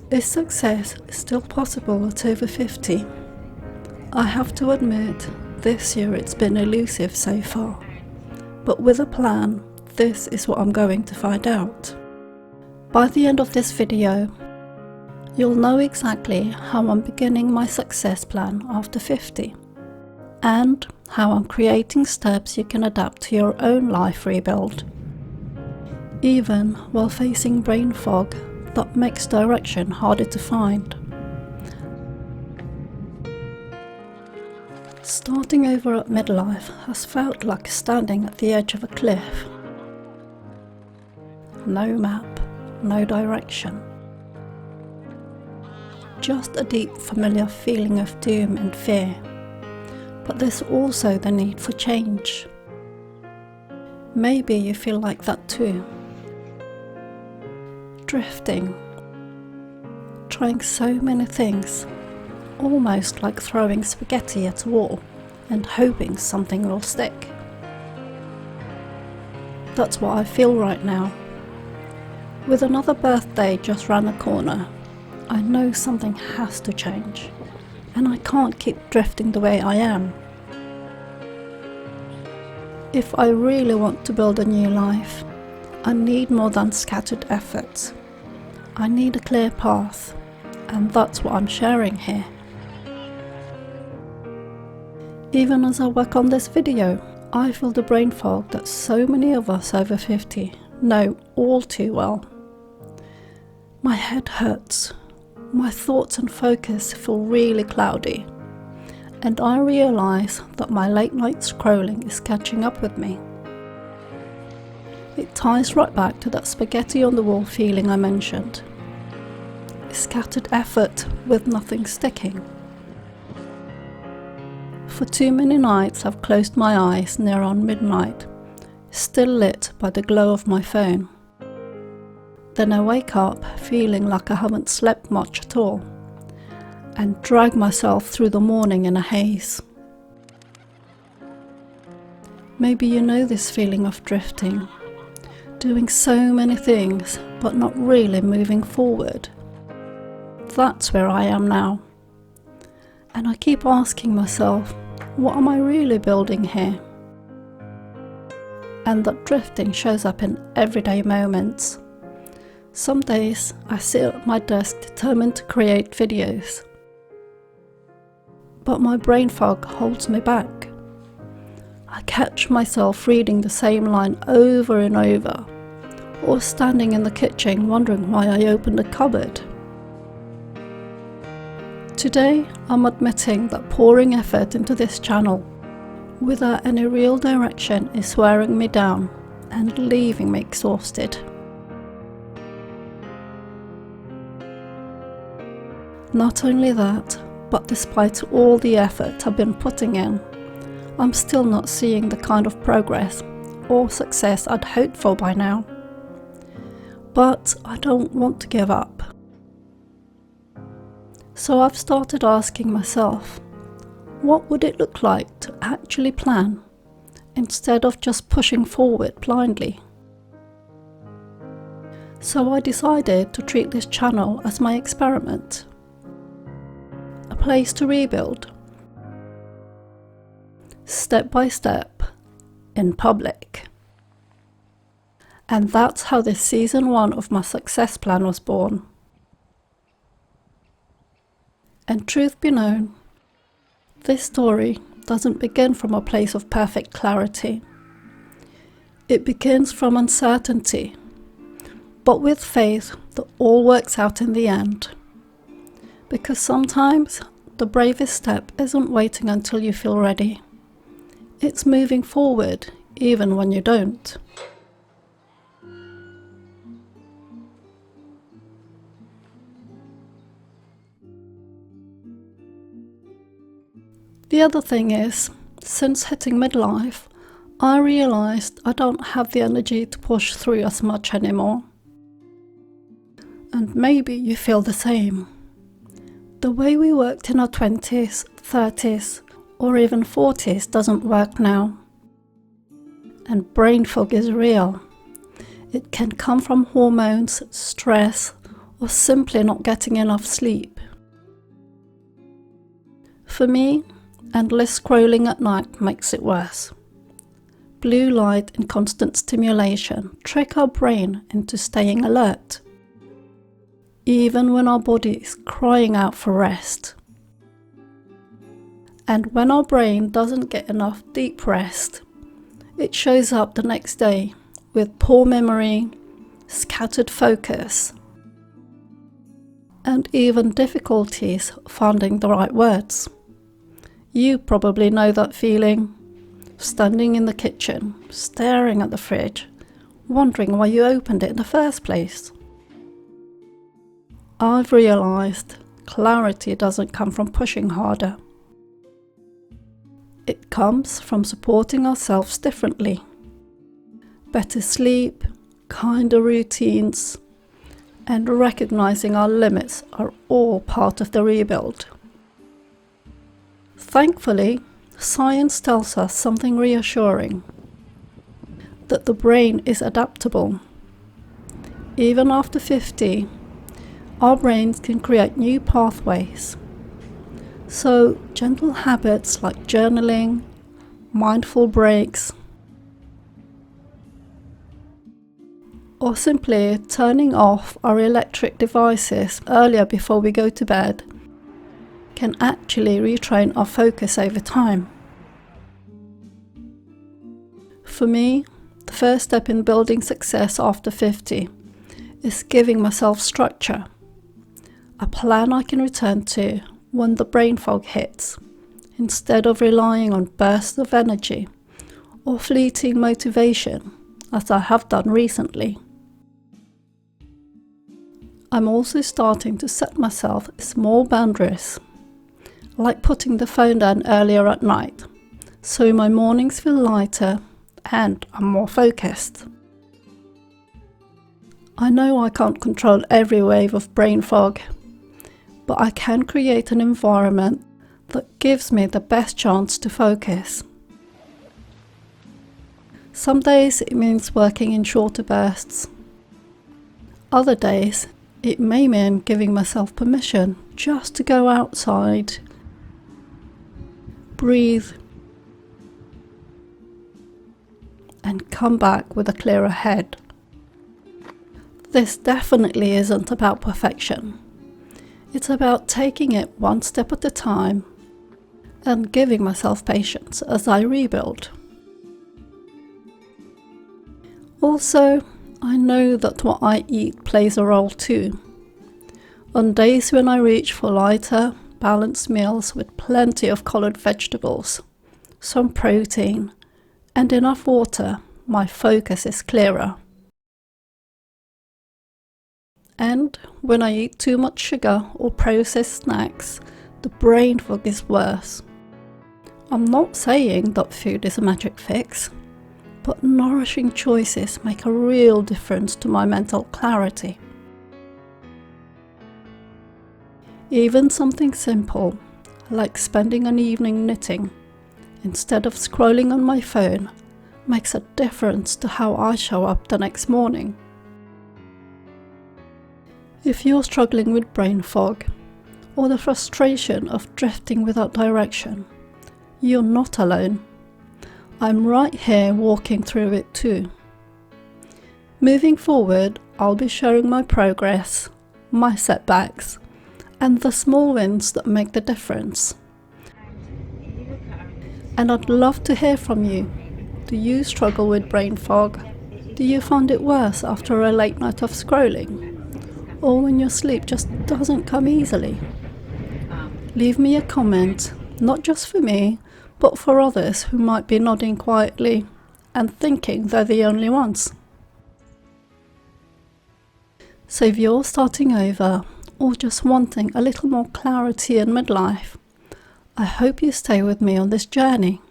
Is success still possible at over 50? I have to admit, this year it's been elusive so far. But with a plan, this is what I'm going to find out. By the end of this video, you'll know exactly how I'm beginning my success plan after 50, and how I'm creating steps you can adapt to your own life rebuild, even while facing brain fog that makes direction harder to find. Starting over at midlife has felt like standing at the edge of a cliff. No map, no direction. Just a deep familiar feeling of doom and fear. But there's also the need for change. Maybe you feel like that too. Drifting. Trying so many things. Almost like throwing spaghetti at a wall and hoping something will stick. That's what I feel right now. With another birthday just round the corner, I know something has to change, and I can't keep drifting the way I am. If I really want to build a new life, I need more than scattered efforts. I need a clear path, and that's what I'm sharing here. Even as I work on this video, I feel the brain fog that so many of us over 50 know all too well. My head hurts, my thoughts and focus feel really cloudy, and I realise that my late night scrolling is catching up with me. It ties right back to that spaghetti on the wall feeling I mentioned. Scattered effort with nothing sticking. For too many nights I've closed my eyes near on midnight, still lit by the glow of my phone. Then I wake up feeling like I haven't slept much at all, and drag myself through the morning in a haze. Maybe you know this feeling of drifting, doing so many things but not really moving forward. That's where I am now. And I keep asking myself, what am I really building here? And that drifting shows up in everyday moments. Some days I sit at my desk determined to create videos, but my brain fog holds me back. I catch myself reading the same line over and over, or standing in the kitchen wondering why I opened a cupboard. Today I'm admitting that pouring effort into this channel without any real direction is wearing me down and leaving me exhausted. Not only that, but despite all the effort I've been putting in, I'm still not seeing the kind of progress or success I'd hoped for by now. But I don't want to give up. So I've started asking myself, what would it look like to actually plan, instead of just pushing forward blindly? So I decided to treat this channel as my experiment. A place to rebuild, step by step, in public. And that's how this season 1 of my success plan was born. And truth be known, this story doesn't begin from a place of perfect clarity. It begins from uncertainty, but with faith that all works out in the end. Because sometimes the bravest step isn't waiting until you feel ready. It's moving forward even when you don't. The other thing is, since hitting midlife, I realised I don't have the energy to push through as much anymore. And maybe you feel the same. The way we worked in our 20s, 30s, or even 40s doesn't work now. And brain fog is real. It can come from hormones, stress, or simply not getting enough sleep. For me, endless scrolling at night makes it worse. Blue light and constant stimulation trick our brain into staying alert, even when our body is crying out for rest. And when our brain doesn't get enough deep rest, it shows up the next day with poor memory, scattered focus, and even difficulties finding the right words. You probably know that feeling, standing in the kitchen, staring at the fridge, wondering why you opened it in the first place. I've realised clarity doesn't come from pushing harder. It comes from supporting ourselves differently. Better sleep, kinder routines, and recognising our limits are all part of the rebuild. Thankfully, science tells us something reassuring, that the brain is adaptable. Even after 50, our brains can create new pathways. So, gentle habits like journaling, mindful breaks, or simply turning off our electric devices earlier before we go to bed can actually retrain our focus over time. For me, the first step in building success after 50 is giving myself structure, a plan I can return to when the brain fog hits, instead of relying on bursts of energy or fleeting motivation, as I have done recently. I'm also starting to set myself small boundaries, like putting the phone down earlier at night, so my mornings feel lighter and I'm more focused. I know I can't control every wave of brain fog, but I can create an environment that gives me the best chance to focus. Some days it means working in shorter bursts. Other days it may mean giving myself permission just to go outside, breathe, and come back with a clearer head. This definitely isn't about perfection. It's about taking it one step at a time and giving myself patience as I rebuild. Also, I know that what I eat plays a role too. On days when I reach for lighter, balanced meals with plenty of coloured vegetables, some protein, and enough water, my focus is clearer. And when I eat too much sugar or processed snacks, the brain fog is worse. I'm not saying that food is a magic fix, but nourishing choices make a real difference to my mental clarity. Even something simple, like spending an evening knitting, instead of scrolling on my phone, makes a difference to how I show up the next morning. If you're struggling with brain fog, or the frustration of drifting without direction, you're not alone. I'm right here walking through it too. Moving forward, I'll be sharing my progress, my setbacks, and the small wins that make the difference. And I'd love to hear from you. Do you struggle with brain fog? Do you find it worse after a late night of scrolling? Or when your sleep just doesn't come easily? Leave me a comment, not just for me, but for others who might be nodding quietly and thinking they're the only ones. So if you're starting over or just wanting a little more clarity in midlife, I hope you stay with me on this journey.